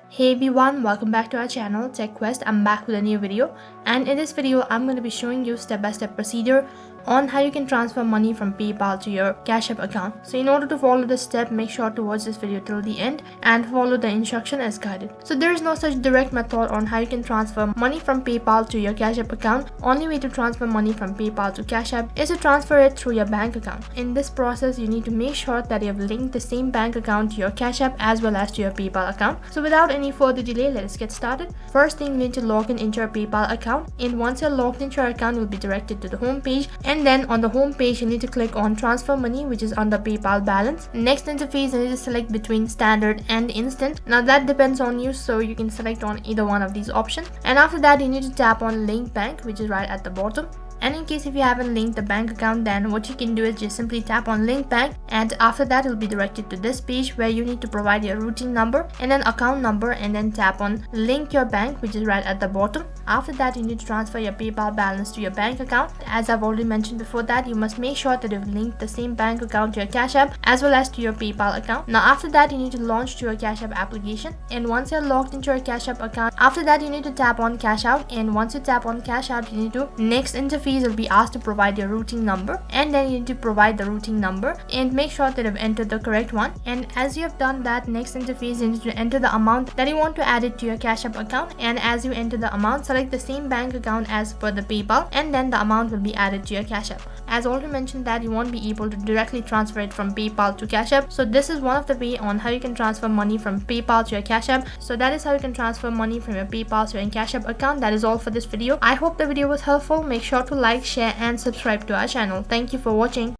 Hey everyone, welcome back to our channel Tech Quest. I'm back with a new video, and in this video I'm going to be showing you step-by-step procedure on how you can transfer money from PayPal to your Cash App account. So in order to follow this step, make sure to watch this video till the end and follow the instruction as guided. So there is no such direct method on how you can transfer money from PayPal to your Cash App account. Only way to transfer money from PayPal to Cash App is to transfer it through your bank account. In this process, you need to make sure that you have linked the same bank account to your Cash App as well as to your PayPal account. So without any further delay, let's get started. First thing, you need to log in into your PayPal account, and once you're logged into your account, you'll be directed to the home page, and then on the home page you need to click on transfer money, which is under PayPal balance. Next interface, you need to select between standard and instant. Now that depends on you, so you can select on either one of these options, and after that you need to tap on link bank, which is right at the bottom. And in case if you haven't linked the bank account, then what you can do is just simply tap on link bank, and after that you'll be directed to this page where you need to provide your routing number and then account number, and then tap on link your bank, which is right at the bottom. After that you need to transfer your PayPal balance to your bank account. As I've already mentioned before, that you must make sure that you've linked the same bank account to your Cash App as well as to your PayPal account. Now after that you need to launch to your Cash App application, and once you're logged into your Cash App account, after that you need to tap on cash out, and once you tap on cash out, you need to next interface will be asked to provide your routing number, and then you need to provide the routing number and make sure that you've entered the correct one. And as you have done that, next interface you need to enter the amount that you want to add it to your Cash App account, and as you enter the amount, select the same bank account as per the PayPal, and then the amount will be added to your Cash App. As already mentioned, that you won't be able to directly transfer it from PayPal to Cash App, so this is one of the way on how you can transfer money from PayPal to your Cash App. So that is how you can transfer money from your PayPal to your Cash App account. That is all for this video. I hope the video was helpful. Make sure to like, share and subscribe to our channel. Thank you for watching.